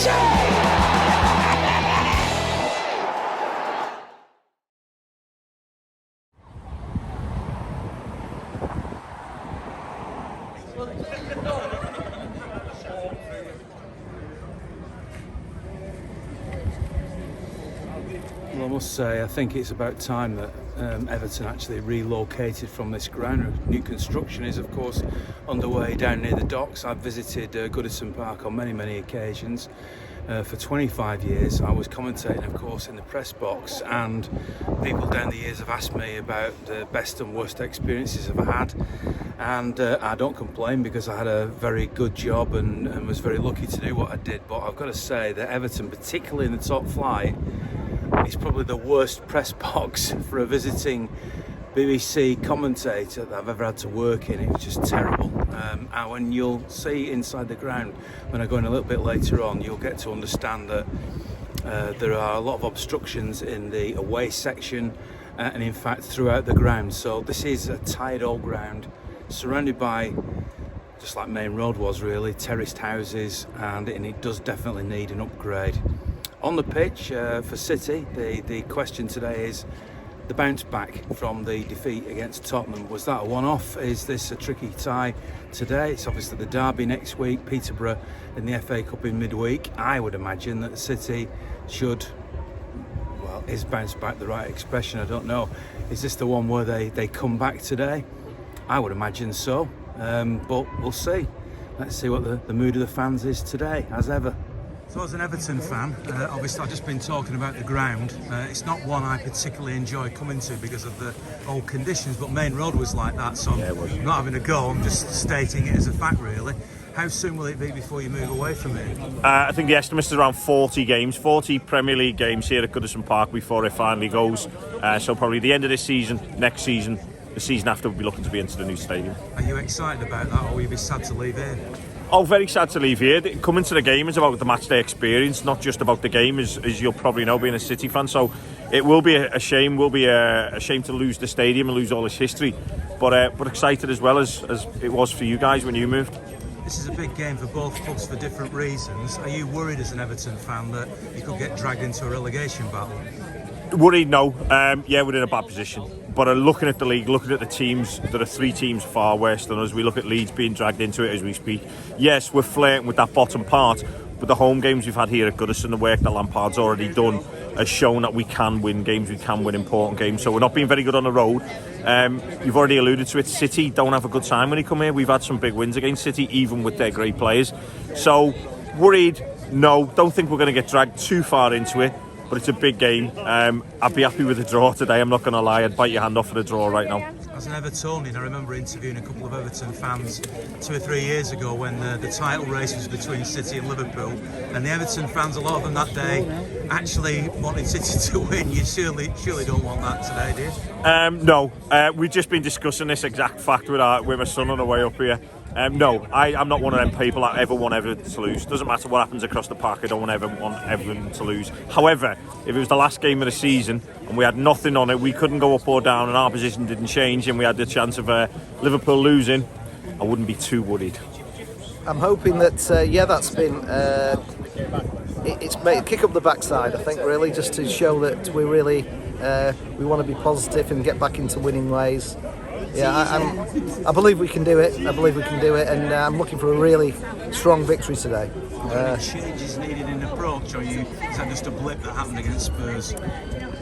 Well, I must say, I think it's about time that Everton actually relocated from this ground. New construction is, of course, underway down near the docks. I've visited Goodison Park on many occasions. For 25 years, I was commentating, of course, in the press box, and people down the years have asked me about the best and worst experiences I've had, and I don't complain because I had a very good job and was very lucky to do what I did. But I've got to say that Everton, particularly in the top flight, is probably the worst press box for a visiting BBC commentator that I've ever had to work in. It was just terrible. And when you'll see inside the ground, when I go in a little bit later on, you'll get to understand that there are a lot of obstructions in the away section and in fact throughout the ground. So this is a tired old ground surrounded by, just like Main Road was really, terraced houses, and it does definitely need an upgrade. On the pitch for City, the question today is the bounce back from the defeat against Tottenham. Was that a one-off? Is this a tricky tie today? It's obviously the derby next week, Peterborough in the FA Cup in midweek. I would imagine that City should, well, is bounce back the right expression? I don't know. Is this the one where they come back today? I would imagine so, but we'll see. Let's see what the mood of the fans is today, as ever. So as an Everton fan, obviously I've just been talking about the ground. It's not one I particularly enjoy coming to because of the old conditions, but Main Road was like that, so yeah, I'm not having a go, I'm just stating it as a fact really. How soon will it be before you move away from it? I think the estimate is around 40 Premier League games here at Goodison Park before it finally goes. So probably the end of this season, next season, the season after we'll be looking to be into the new stadium. Are you excited about that, or will you be sad to leave here? Oh, very sad to leave here. Coming to the game is about the matchday experience, not just about the game, as you'll probably know, being a City fan. So it will be a shame. Will be a shame to lose the stadium and lose all its history. But excited as well as it was for you guys when you moved. This is a big game for both clubs for different reasons. Are you worried as an Everton fan that you could get dragged into a relegation battle? Worried, no. Yeah, we're in a bad position. But looking at the league, looking at the teams, there are 3 teams far worse than us. We look at Leeds being dragged into it as we speak. Yes, we're flirting with that bottom part, but the home games we've had here at Goodison, the work that Lampard's already done, has shown that we can win games, we can win important games. So we're not being very good on the road. You've already alluded to it. City don't have a good time when they come here. We've had some big wins against City, even with their great players. So worried, no. Don't think we're going to get dragged too far into it. But it's a big game. I'd be happy with a draw today, I'm not going to lie. I'd bite your hand off for a draw right now. As an Evertonian, I remember interviewing a couple of Everton fans 2 or 3 years ago when the title race was between City and Liverpool, and the Everton fans, a lot of them that day, actually wanted City to win. You surely don't want that today, do you? No, we've just been discussing this exact fact with my son on the way up here. No, I'm not one of them people that ever want Everton to lose. Doesn't matter what happens across the park, I don't ever want Everton to lose. However, if it was the last game of the season and we had nothing on it, we couldn't go up or down and our position didn't change and we had the chance of Liverpool losing, I wouldn't be too worried. I'm hoping that, that's been... it's made a kick up the backside, I think, really, just to show that we really we want to be positive and get back into winning ways. Yeah, I believe we can do it. And I'm looking for a really strong victory today. Any changes needed in approach, or is that just a blip that happened against Spurs?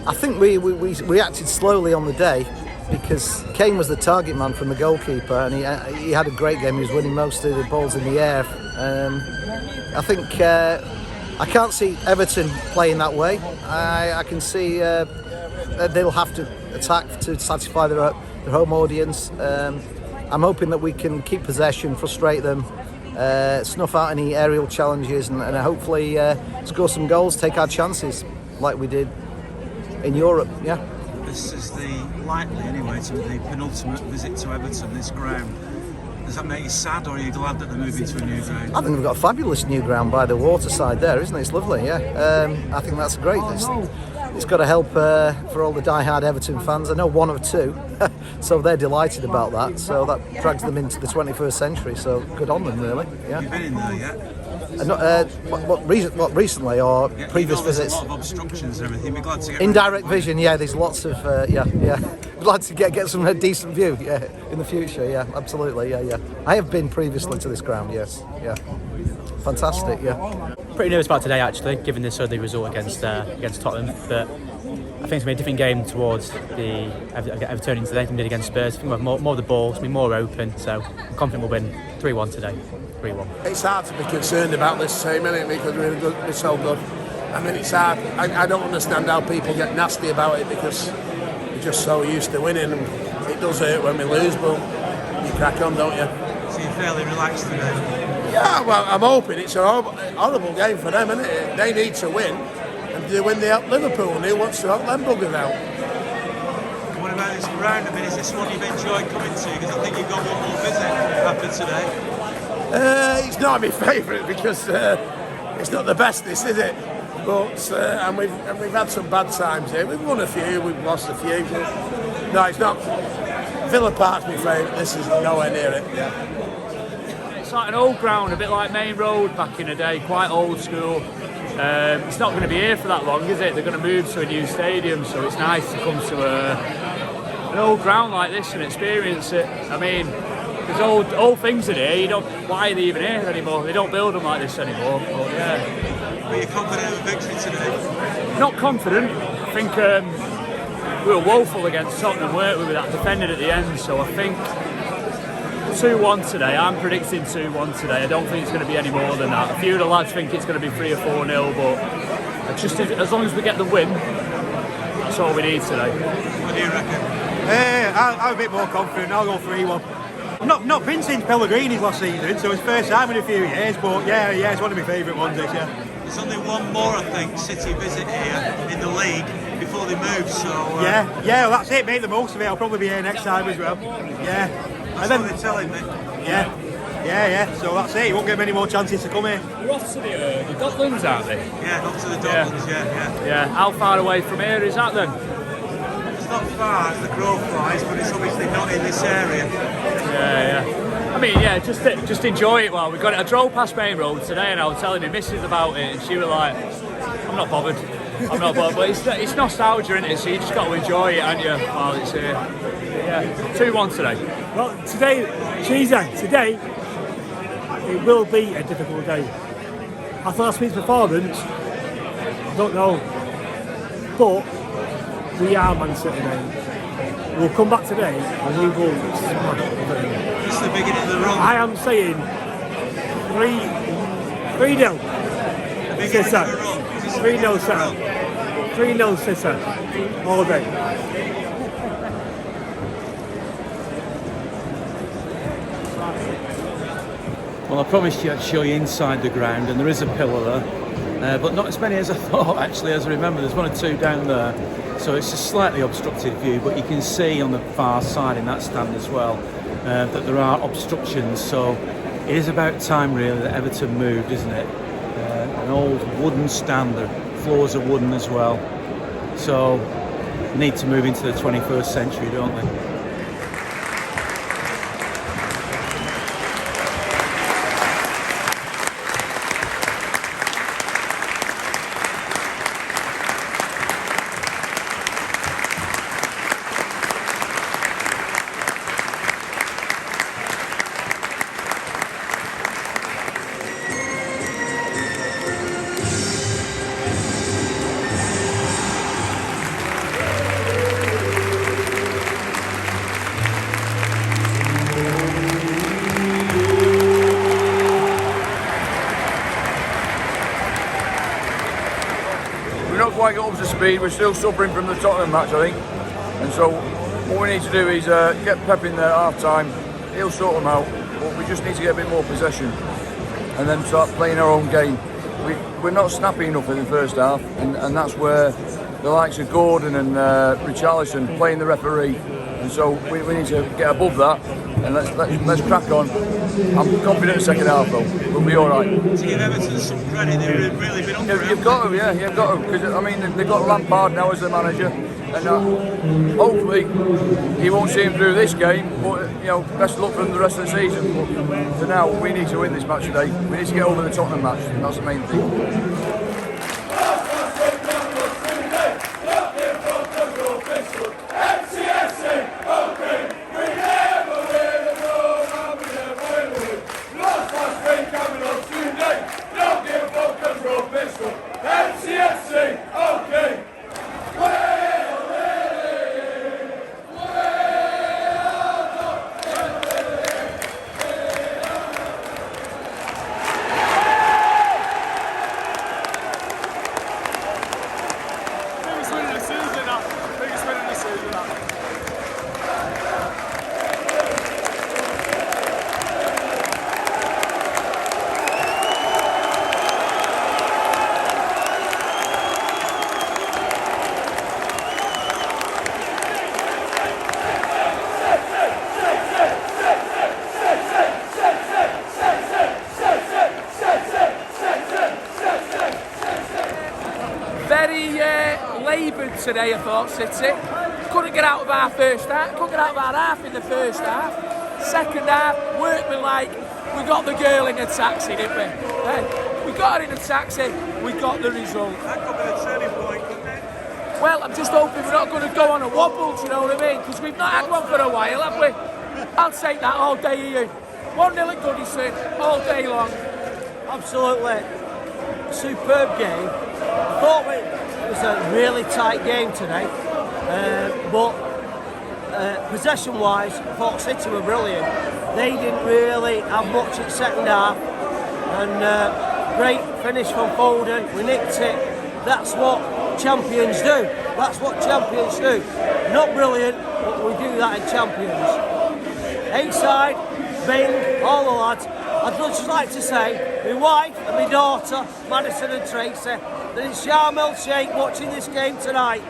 I think we reacted slowly on the day because Kane was the target man from the goalkeeper, and he had a great game. He was winning most of the balls in the air. I think I can't see Everton playing that way. I can see they'll have to attack to satisfy their home audience. I'm hoping that we can keep possession, frustrate them, snuff out any aerial challenges, and hopefully score some goals, take our chances like we did in Europe. Yeah. This is likely anyway to the penultimate visit to Everton, this ground. Does that make you sad, or are you glad that they're moving to a new ground? I think we've got a fabulous new ground by the waterside there, isn't it? It's lovely, yeah. I think that's great. It's got to help for all the die-hard Everton fans. I know 1 or 2, so they're delighted about that. So that drags them into the 21st century. So good on them, really. Yeah. Have you been in there yet? what recently or previous visits? There's a lot of obstructions and everything. We're glad to get Indirect vision, yeah. There's lots of yeah. Glad to get some decent view, yeah, in the future, yeah, absolutely, yeah. I have been previously to this ground, yes, yeah. Fantastic, yeah. Pretty nervous about today, actually, given the Sunday result against Tottenham. But I think it's going to be a different game towards the Everton today than we did against Spurs. I think we'll have more of the ball, it's going to be more open, so I'm confident we'll win 3-1 today. 3-1. It's hard to be concerned about this team, isn't it? Because we're so good. I mean, it's hard. I don't understand how people get nasty about it because we're just so used to winning. And it does hurt when we lose, but you crack on, don't you? So you're fairly relaxed today? Yeah, well, I'm hoping it's a horrible game for them, isn't it? They need to win. And they win, they help Liverpool, and who wants to help them buggers out? What about this ground? I mean, is this one you've enjoyed coming to? Because I think you've got one more visit after today. It's not my favourite because it's not the best, this, is it? But and we've had some bad times here. We've won a few, we've lost a few. But no, it's not. Villa Park's my favourite. This is nowhere near it. Yeah. It's like an old ground, a bit like Main Road back in the day, quite old school. It's not going to be here for that long, is it? They're going to move to a new stadium, so it's nice to come to an old ground like this and experience it. I mean, there's old things in here. Why are they even here anymore? They don't build them like this anymore. But yeah. Are you confident of a victory today? Not confident. I think we were woeful against Tottenham, weren't we, with that defending at the end. So I think 2-1 today. I'm predicting 2-1 today. I don't think it's going to be any more than that. A few of the lads think it's going to be 3 or 4-0, but just as long as we get the win, that's all we need today. What do you reckon? I'm a bit more confident. I'll go 3-1. I've not been since Pellegrini's last season, so it's first time in a few years. But yeah, it's one of my favourite ones this year. There's only one more, I think, City visit here in the league before they move. So yeah, well, that's it. Make the most of it. I'll probably be here next time as well. Yeah. That's what they're telling me. Yeah. So that's it. You won't get many more chances to come here. You're off to the Docklands, aren't they? Yeah, up to the Docklands. Yeah. How far away from here is that then? It's not far as the crow flies, but it's obviously not in this area. Yeah. I mean, yeah, just enjoy it while we got it. I drove past Main Road today and I was telling my missus about it, and she was like, I'm not bothered. But it's nostalgia, isn't it? So you just got to enjoy it, haven't you, while it's here. Yeah, 2-1 today. Well, today, Cheeseman, today, it will be a difficult day. After last week's performance, I don't know, but we are Man City now. We'll come back today and we will smash Everton. It's the beginning of the run. I am saying 3-0. The beginning of the run. 3-0 City. 3-0 City. All day. Well, I promised you I'd show you inside the ground, and there is a pillar there, but not as many as I thought, actually, as I remember. There's 1 or 2 down there, so it's a slightly obstructed view, but you can see on the far side in that stand as well that there are obstructions, so it is about time, really, that Everton moved, isn't it? An old wooden stand, the floors are wooden as well, so need to move into the 21st century, don't they? We're not quite got up to speed. We're still suffering from the Tottenham match, I think. And so what we need to do is get Pep in there at half time. He'll sort them out. But we just need to get a bit more possession and then start playing our own game. We're not snappy enough in the first half, and that's where the likes of Gordon and Richarlison playing the referee. And so we need to get above that and let's crack on. I'm confident in the second half though. we'll be all right. To give Everton some credit, they've really been up for it. You've got to, yeah, you've got to, because I mean they've got Lampard now as the manager, and hopefully he won't see him through this game. But best of luck for him the rest of the season. But for now, we need to win this match today. We need to get over the Tottenham match. That's the main thing. Laboured today, I thought, City. Couldn't get out of our first half, couldn't get out of our half in the first half. Second half, worked me like we got the girl in a taxi, didn't we? Hey, we got her in a taxi, we got the result. That could be the turning point, couldn't it? Well, I'm just hoping we're not going to go on a wobble, do you know what I mean? Because we've not had one for a while, have we? I'll take that all day, Ian. 1-0 at Goodison, all day long. Absolutely superb game. I thought it was a really tight game today, but possession-wise, I thought City were brilliant. They didn't really have much at second half, and great finish from Foden. We nicked it. That's what champions do. That's what champions do. Not brilliant, but we do that in champions. A-side, Bing, all the lads. I'd just like to say, my wife and my daughter, Madison and Tracy, that it's Sharm el Sheikh watching this game tonight.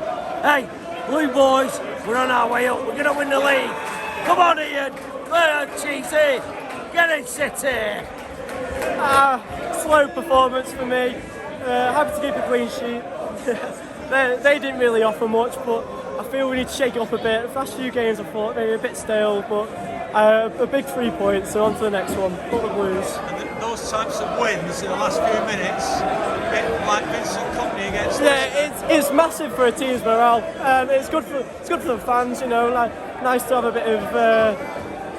Hey, Blue Boys, we're on our way up. We're going to win the league. Come on, Ian. Come on, Cheesy. Get it, City. Slow performance for me. Happy to keep a clean sheet. They didn't really offer much, but I feel we need to shake it up a bit. The last few games I thought maybe a bit stale, but a big 3 points, so on to the next one. Put the Blues. And those types of wins in the last few minutes, a bit like Vincent Company against. Yeah, it's massive for a team's morale. It's good for the fans, like nice to have a bit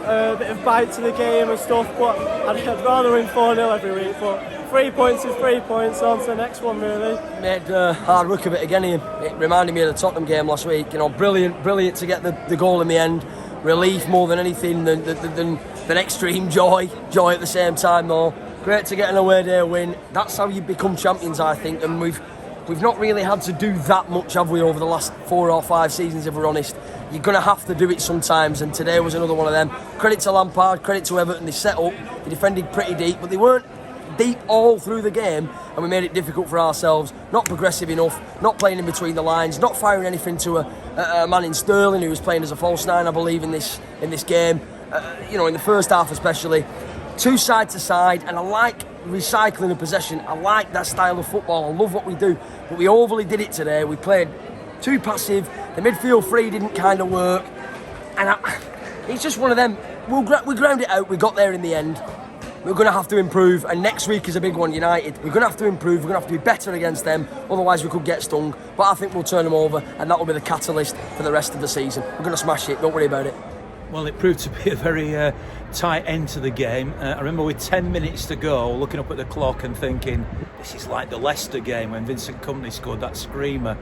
of bite to the game and stuff. But I'd rather win 4-0 every week. But 3 points is 3 points. On to the next one, really. Made hard work of it again, Ian. It reminded me of the Tottenham game last week. Brilliant to get the goal in the end. Relief more than anything than extreme joy at the same time though. Great to get an away day win. That's how you become champions, I think, and we've not really had to do that much, have we, over the last 4 or 5 seasons, if we're honest. You're going to have to do it sometimes, and today was another one of them. Credit to Lampard, credit to Everton. They set up, they defended pretty deep, but they weren't deep all through the game, and we made it difficult for ourselves. Not progressive enough, not playing in between the lines, not firing anything to a man in Sterling who was playing as a false 9, I believe, in this game. In the first half especially, 2 side to side, and I like recycling of possession. I like that style of football. I love what we do, but we overly did it today. We played too passive. The midfield 3 didn't kind of work, and it's just one of them. We ground it out. We got there in the end. We're going to have to improve, and next week is a big one, United. We're going to have to improve, we're going to have to be better against them, otherwise we could get stung. But I think we'll turn them over, and that will be the catalyst for the rest of the season. We're going to smash it, don't worry about it. Well, it proved to be a very tight end to the game. I remember with 10 minutes to go, looking up at the clock and thinking, this is like the Leicester game when Vincent Kompany scored that screamer.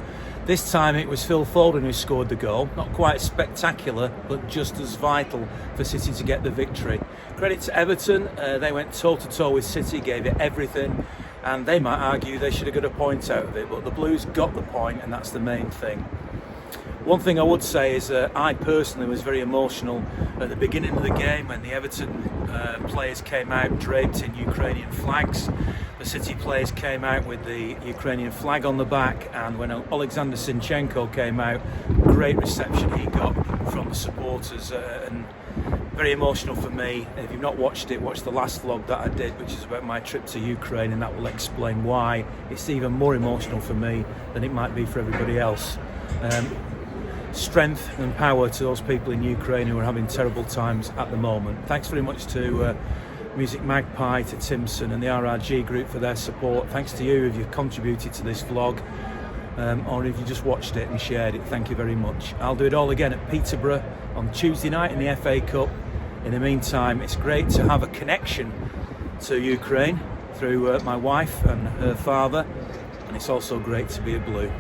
This time it was Phil Foden who scored the goal. Not quite spectacular, but just as vital for City to get the victory. Credit to Everton, they went toe-to-toe with City, gave it everything, and they might argue they should have got a point out of it, but the Blues got the point, and that's the main thing. One thing I would say is that I personally was very emotional at the beginning of the game when the Everton players came out draped in Ukrainian flags. The City players came out with the Ukrainian flag on the back, and when Alexander Zinchenko came out, great reception he got from the supporters, and very emotional for me. If you've not watched it, watch the last vlog that I did, which is about my trip to Ukraine, and that will explain why it's even more emotional for me than it might be for everybody else. Strength and power to those people in Ukraine who are having terrible times at the moment. Thanks very much to MusicMagpie, to Timpson and the RRG Group for their support. Thanks to you if you've contributed to this vlog, or if you just watched it and shared it. Thank you very much. I'll do it all again at Peterborough on Tuesday night in the FA Cup. In the meantime, it's great to have a connection to Ukraine through my wife and her father, and it's also great to be a Blue.